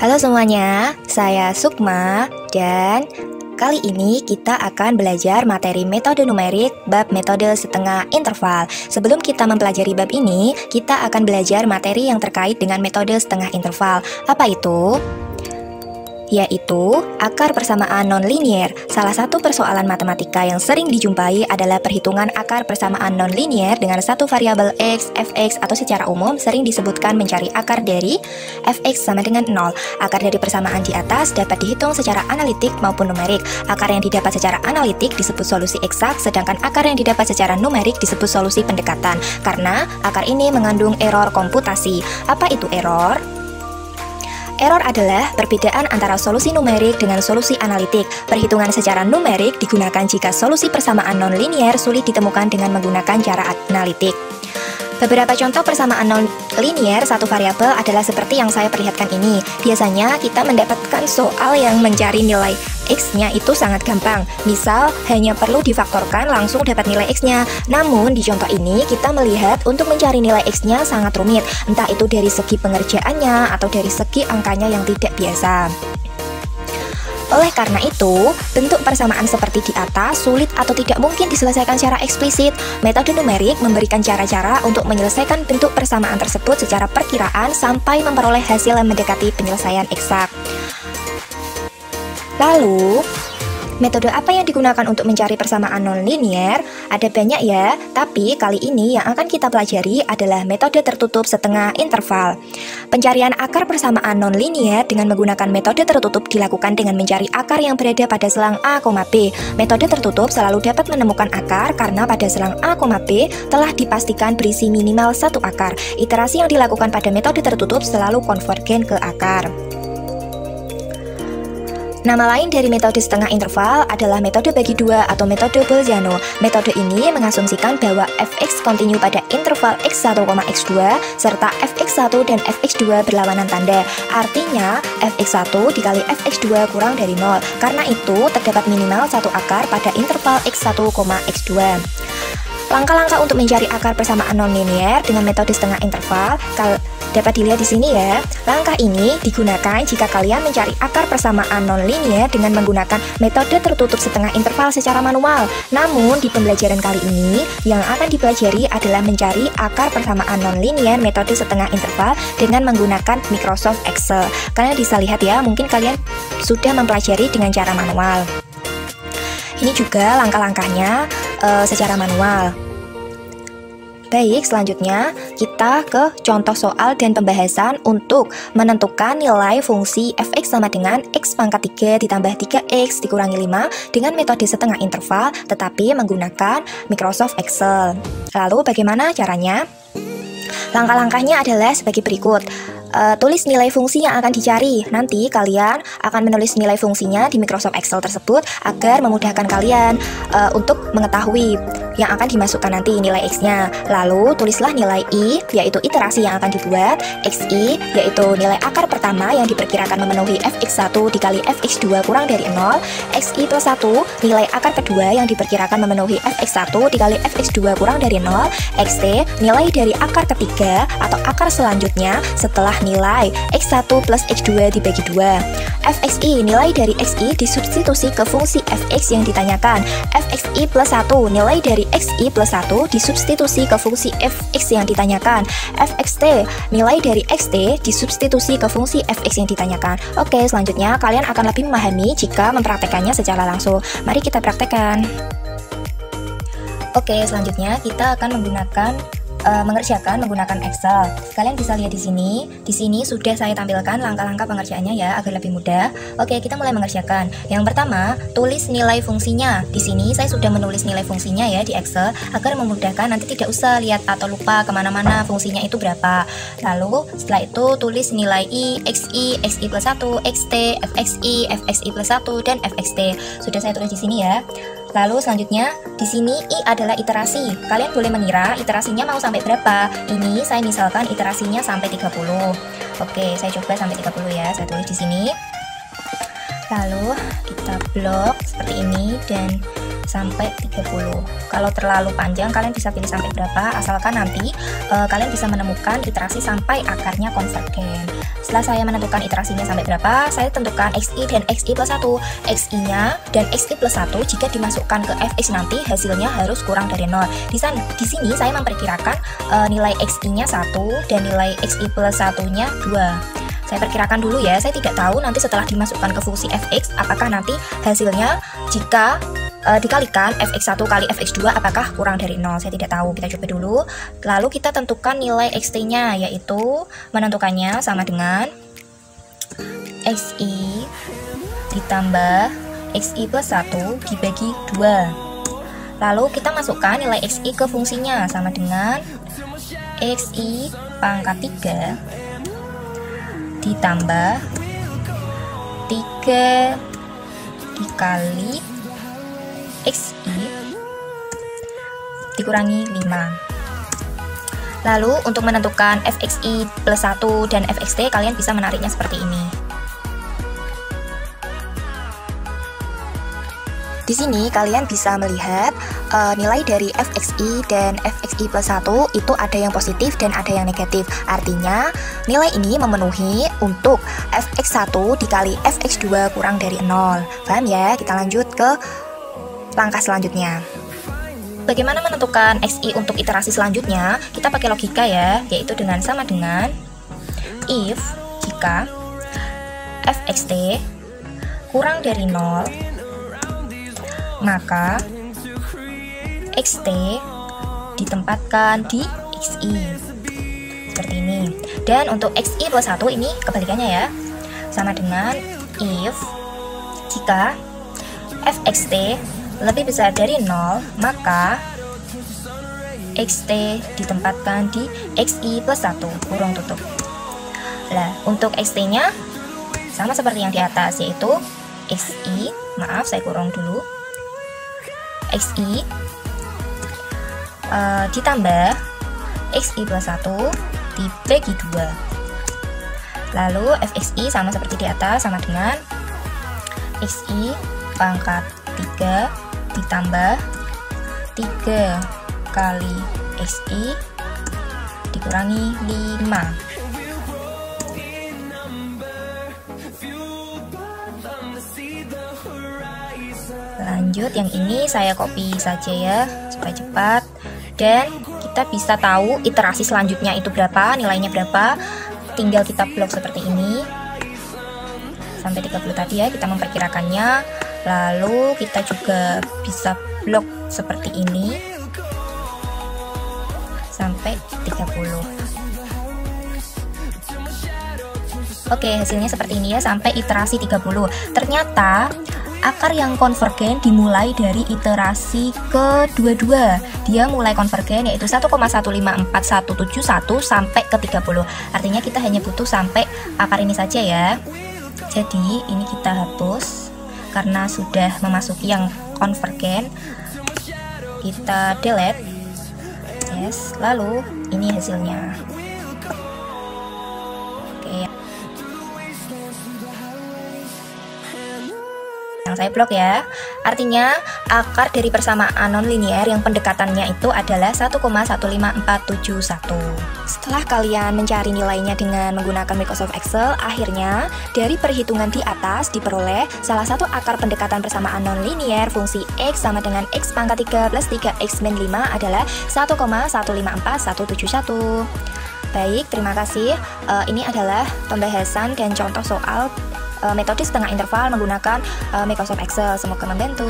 Halo semuanya, saya Sukma dan kali ini kita akan belajar materi metode numerik bab metode setengah interval. Sebelum kita mempelajari bab ini, kita akan belajar materi yang terkait dengan metode setengah interval. Apa itu? Yaitu akar persamaan nonlinier. Salah satu persoalan matematika yang sering dijumpai adalah perhitungan akar persamaan nonlinier dengan satu variabel x, fx, atau secara umum sering disebutkan mencari akar dari fx sama dengan 0. Akar dari persamaan di atas dapat dihitung secara analitik maupun numerik. Akar yang didapat secara analitik disebut solusi eksak, sedangkan akar yang didapat secara numerik disebut solusi pendekatan, karena akar ini mengandung error komputasi. Apa itu error? Error adalah perbedaan antara solusi numerik dengan solusi analitik. Perhitungan secara numerik digunakan jika solusi persamaan nonlinier sulit ditemukan dengan menggunakan cara analitik. Beberapa contoh persamaan nonlinier satu variabel adalah seperti yang saya perlihatkan ini. Biasanya kita mendapatkan soal yang mencari nilai x-nya itu sangat gampang. Misal, hanya perlu difaktorkan langsung dapat nilai x-nya. Namun, di contoh ini kita melihat untuk mencari nilai x-nya sangat rumit. Entah itu dari segi pengerjaannya atau dari segi angkanya yang tidak biasa. Oleh karena itu, bentuk persamaan seperti di atas sulit atau tidak mungkin diselesaikan secara eksplisit. Metode numerik memberikan cara-cara untuk menyelesaikan bentuk persamaan tersebut secara perkiraan sampai memperoleh hasil yang mendekati penyelesaian eksak. Lalu, metode apa yang digunakan untuk mencari persamaan nonlinier? Ada banyak ya, tapi kali ini yang akan kita pelajari adalah metode tertutup setengah interval. Pencarian akar persamaan nonlinier dengan menggunakan metode tertutup dilakukan dengan mencari akar yang berada pada selang A, B. Metode tertutup selalu dapat menemukan akar karena pada selang A, B telah dipastikan berisi minimal satu akar. Iterasi yang dilakukan pada metode tertutup selalu konvergen ke akar. Nama lain dari metode setengah interval adalah metode bagi dua atau metode Bolzano. Metode ini mengasumsikan bahwa fx kontinu pada interval x1, x2 serta fx1 dan fx2 berlawanan tanda. Artinya fx1 dikali fx2 kurang dari 0. Karena itu terdapat minimal satu akar pada interval x1, x2. Langkah-langkah untuk mencari akar persamaan nonlinier dengan metode setengah interval dapat dilihat di sini ya. Langkah ini digunakan jika kalian mencari akar persamaan nonlinier dengan menggunakan metode tertutup setengah interval secara manual. Namun di pembelajaran kali ini yang akan dipelajari adalah mencari akar persamaan nonlinier metode setengah interval dengan menggunakan Microsoft Excel. Kalian bisa lihat ya, mungkin kalian sudah mempelajari dengan cara manual. Ini juga langkah-langkahnya secara manual. Baik, selanjutnya kita ke contoh soal dan pembahasan untuk menentukan nilai fungsi fx sama dengan x pangkat 3 ditambah 3x dikurangi 5 dengan metode setengah interval tetapi menggunakan Microsoft Excel. Lalu bagaimana caranya? Langkah-langkahnya adalah sebagai berikut. Tulis nilai fungsi yang akan dicari. Nanti kalian akan menulis nilai fungsinya di Microsoft Excel tersebut agar memudahkan kalian untuk mengetahui yang akan dimasukkan nanti nilai x-nya. Lalu tulislah nilai i, yaitu iterasi yang akan dibuat, xi, yaitu nilai akar pertama yang diperkirakan memenuhi fx1 dikali fx2 kurang dari 0, xi plus 1, nilai akar kedua yang diperkirakan memenuhi fx1 dikali fx2 kurang dari 0, xt, nilai dari akar ketiga atau akar selanjutnya setelah nilai x1 plus x2 dibagi 2. fxi, nilai dari xi disubstitusi ke fungsi fx yang ditanyakan. fxi plus 1, nilai dari xi plus 1 disubstitusi ke fungsi fx yang ditanyakan. fxt, nilai dari xt disubstitusi ke fungsi fx yang ditanyakan. Oke, selanjutnya kalian akan lebih memahami jika mempraktekannya secara langsung. Mari kita praktekkan. Oke, selanjutnya kita akan mengerjakan menggunakan Excel. Kalian bisa lihat di sini. Di sini sudah saya tampilkan langkah-langkah pengerjaannya ya agar lebih mudah. Oke, kita mulai mengerjakan. Yang pertama, tulis nilai fungsinya. Di sini saya sudah menulis nilai fungsinya ya di Excel agar memudahkan nanti tidak usah lihat atau lupa kemana-mana fungsinya itu berapa. Lalu setelah itu tulis nilai i, xi, xi plus 1, xt, fxi, fxi plus 1 dan fxt. Sudah saya tulis di sini ya. Lalu selanjutnya di sini i adalah iterasi. Kalian boleh mengira iterasinya mau sampai berapa. Ini saya misalkan iterasinya sampai 30. Oke, saya coba sampai 30 ya. Saya tulis di sini. Lalu kita blok seperti ini dan sampai 30. Kalau terlalu panjang kalian bisa pilih sampai berapa, asalkan nanti kalian bisa menemukan iterasi sampai akarnya konvergen. Setelah saya menentukan iterasinya sampai berapa, saya tentukan XI dan XI plus 1. XI nya dan XI plus 1 jika dimasukkan ke fx nanti hasilnya harus kurang dari 0. Di sini saya memperkirakan nilai XI nya 1 dan nilai XI plus 1 nya 2. Saya perkirakan dulu ya, saya tidak tahu nanti setelah dimasukkan ke fungsi fx apakah nanti hasilnya jika dikalikan fx1 kali fx2 apakah kurang dari 0. Saya tidak tahu, kita coba dulu. Lalu kita tentukan nilai xt nya, yaitu menentukannya sama dengan xi ditambah xi plus 1 dibagi 2. Lalu kita masukkan nilai xi ke fungsinya sama dengan xi pangkat 3 ditambah 3 dikali xi dikurangi 5. Lalu untuk menentukan fxi plus 1 dan fxt kalian bisa menariknya seperti ini. Di sini kalian bisa melihat nilai dari fxi dan fxi plus 1 itu ada yang positif dan ada yang negatif. Artinya nilai ini memenuhi untuk fx1 dikali fx2 kurang dari 0. Paham ya? Kita lanjut ke langkah selanjutnya. Bagaimana menentukan xi untuk iterasi selanjutnya? Kita pakai logika ya, yaitu dengan sama dengan if jika fxt kurang dari 0 maka xt ditempatkan di xi seperti ini. Dan untuk xi plus 1 ini kebalikannya ya, sama dengan if jika fxt lebih besar dari 0 maka xt ditempatkan di xi plus 1 kurung tutup. Nah, untuk xt nya sama seperti yang di atas, yaitu xi, maaf saya kurung dulu, xi ditambah xi plus 1 dibagi 2. Lalu fxi sama seperti di atas, sama dengan xi pangkat 3 ditambah 3 kali xi dikurangi 5. Lanjut, yang ini saya copy saja ya supaya cepat, dan kita bisa tahu iterasi selanjutnya itu berapa, nilainya berapa. Tinggal kita blok seperti ini sampai 30 tadi ya, kita memperkirakannya. Lalu kita juga bisa blok seperti ini sampai 30. Oke, hasilnya seperti ini ya sampai iterasi 30. Ternyata akar yang konvergen dimulai dari iterasi ke-22. Dia mulai konvergen yaitu 1,154171 sampai ke 30. Artinya kita hanya butuh sampai akar ini saja ya. Jadi ini kita hapus karena sudah memasuki yang konvergen. Kita delete. Yes, lalu ini hasilnya. Oke. Yang saya blok ya. Artinya akar dari persamaan nonlinear yang pendekatannya itu adalah 1,15471. Setelah kalian mencari nilainya dengan menggunakan Microsoft Excel, akhirnya dari perhitungan di atas diperoleh salah satu akar pendekatan persamaan nonlinear fungsi x sama dengan x pangkat 3 plus 3x min 5 adalah 1,15471. Baik, terima kasih. Ini adalah pembahasan dan contoh soal metode setengah interval menggunakan Microsoft Excel. Semoga membantu.